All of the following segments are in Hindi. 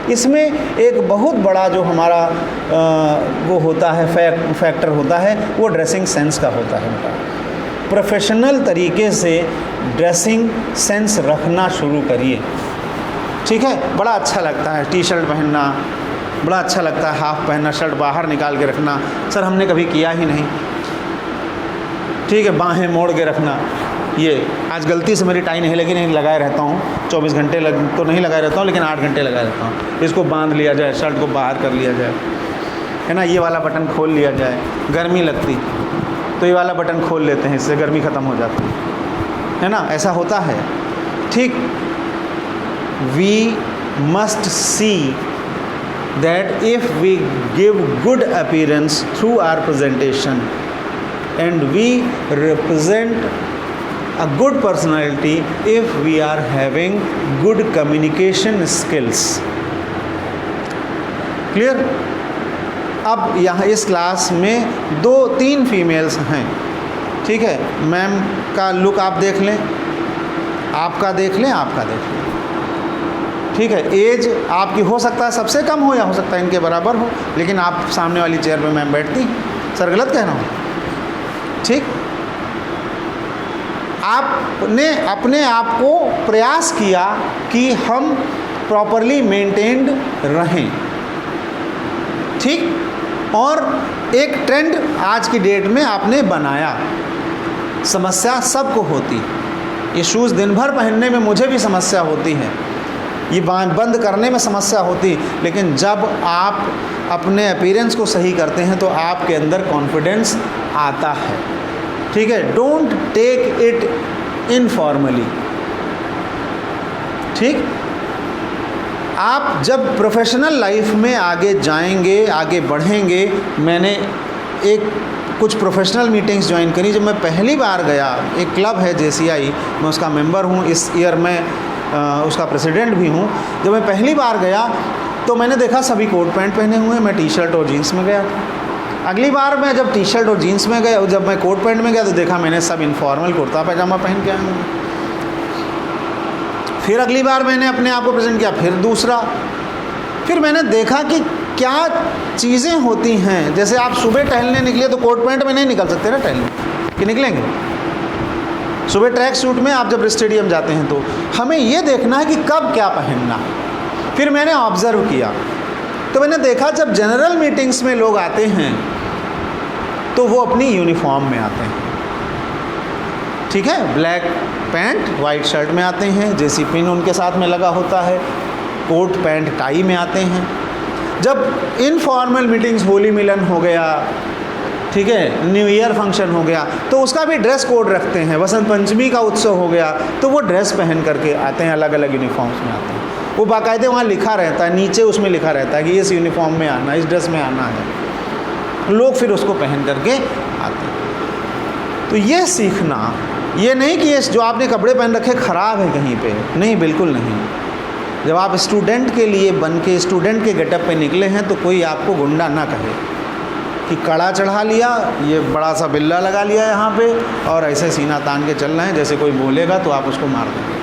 इसमें एक बहुत बड़ा जो हमारा वो होता है फैक्टर होता है, वो ड्रेसिंग सेंस का होता है उनका। प्रोफेशनल तरीके से ड्रेसिंग सेंस रखना शुरू करिए, ठीक है। बड़ा अच्छा लगता है टी शर्ट पहनना, बड़ा अच्छा लगता है हाफ पहनना, शर्ट बाहर निकाल के रखना। सर हमने कभी किया ही नहीं, ठीक है। बाहें मोड़ के रखना, ये आज गलती से मेरी टाई नहीं लगी, नहीं लगाए रहता हूँ। 24 घंटे तो नहीं लगाए रहता हूँ, लेकिन 8 घंटे लगाए रहता हूँ। इसको बांध लिया जाए, शर्ट को बाहर कर लिया जाए, है ना। ये वाला बटन खोल लिया जाए, गर्मी लगती तो ये वाला बटन खोल लेते हैं, इससे गर्मी ख़त्म हो जाती है ना। ऐसा होता है, ठीक। We must see that if we give good appearance through our presentation and we represent a good personality if we are having good communication skills. Clear? अब यहाँ इस क्लास में 2-3 फीमेल्स हैं, ठीक है। मैम का लुक आप देख लें, आपका देख लें, आपका देख लें, ठीक है। एज आपकी हो सकता है सबसे कम हो या हो सकता है इनके बराबर हो, लेकिन आप सामने वाली चेयर पे मैम बैठती, सर गलत कह रहा हूँ, ठीक। आपने अपने आप को प्रयास किया कि हम प्रॉपरली मेंटेन्ड रहें, ठीक। और एक ट्रेंड आज की डेट में आपने बनाया। समस्या सबको होती, ये शूज़ दिन भर पहनने में मुझे भी समस्या होती है, ये बंद करने में समस्या होती, लेकिन जब आप अपने अपीयरेंस को सही करते हैं तो आपके अंदर कॉन्फिडेंस आता है, ठीक है। डोंट टेक इट इनफॉर्मली, ठीक। आप जब प्रोफेशनल लाइफ में आगे जाएंगे, आगे बढ़ेंगे, मैंने कुछ प्रोफेशनल मीटिंग्स ज्वाइन करी। जब मैं पहली बार गया, एक क्लब है JCI, मैं उसका मेंबर हूँ, इस ईयर में उसका प्रेसिडेंट भी हूँ। जब मैं पहली बार गया तो मैंने देखा सभी कोट पैंट पहने हुए हैं, मैं टी शर्ट और जीन्स में गया था। अगली बार मैं जब टी शर्ट और जीन्स में गया, जब मैं कोट पैंट में गया तो देखा मैंने सब इनफॉर्मल कुर्ता पैजामा पहन के आए हुए। फिर अगली बार मैंने अपने आप को प्रेजेंट किया, फिर दूसरा, फिर मैंने देखा कि क्या चीज़ें होती हैं। जैसे आप सुबह टहलने निकले तो कोट पैंट में नहीं निकल सकते ना टहलने, कि निकलेंगे? सुबह ट्रैक सूट में आप जब स्टेडियम जाते हैं तो हमें ये देखना है कि कब क्या पहनना। फिर मैंने ऑब्ज़र्व किया तो मैंने देखा जब जनरल मीटिंग्स में लोग आते हैं तो वो अपनी यूनिफॉर्म में आते हैं, ठीक है। ब्लैक पैंट वाइट शर्ट में आते हैं, जैसी पिन उनके साथ में लगा होता है, कोट पैंट टाई में आते हैं। जब इनफॉर्मल मीटिंग्स, होली मिलन हो गया, ठीक है, न्यू ईयर फंक्शन हो गया, तो उसका भी ड्रेस कोड रखते हैं। वसंत पंचमी का उत्सव हो गया तो वो ड्रेस पहन करके आते हैं, अलग अलग यूनिफॉर्म्स में आते हैं। वो बाकायदे वहाँ लिखा रहता है, नीचे उसमें लिखा रहता है कि इस यूनिफॉर्म में आना, इस ड्रेस में आना है। लोग फिर उसको पहन करके आते हैं। तो ये सीखना, ये नहीं कि ये जो आपने कपड़े पहन रखे ख़राब है कहीं पे, नहीं, बिल्कुल नहीं। जब आप स्टूडेंट के लिए बन के स्टूडेंट के गेटअप पे निकले हैं तो कोई आपको गुंडा ना कहे कि कड़ा चढ़ा लिया, ये बड़ा सा बिल्ला लगा लिया यहाँ पे और ऐसे सीना तान के चल रहे हैं, जैसे कोई बोलेगा तो आप उसको मार देंगे।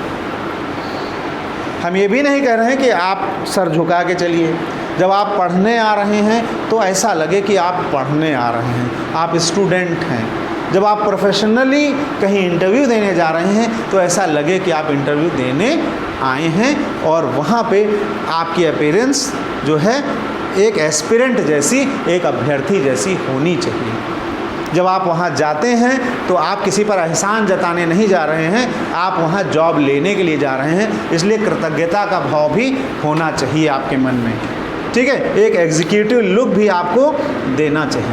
हम ये भी नहीं कह रहे हैं कि आप सर झुका के चलिए। जब आप पढ़ने आ रहे हैं तो ऐसा लगे कि आप पढ़ने आ रहे हैं, आप स्टूडेंट हैं। जब आप प्रोफेशनली कहीं इंटरव्यू देने जा रहे हैं तो ऐसा लगे कि आप इंटरव्यू देने आए हैं और वहाँ पे आपकी अपीयरेंस जो है एक एस्पिरेंट जैसी, एक अभ्यर्थी जैसी होनी चाहिए। जब आप वहाँ जाते हैं तो आप किसी पर एहसान जताने नहीं जा रहे हैं, आप वहाँ जॉब लेने के लिए जा रहे हैं, इसलिए कृतज्ञता का भाव भी होना चाहिए आपके मन में, ठीक है। एक एग्जीक्यूटिव लुक भी आपको देना चाहिए।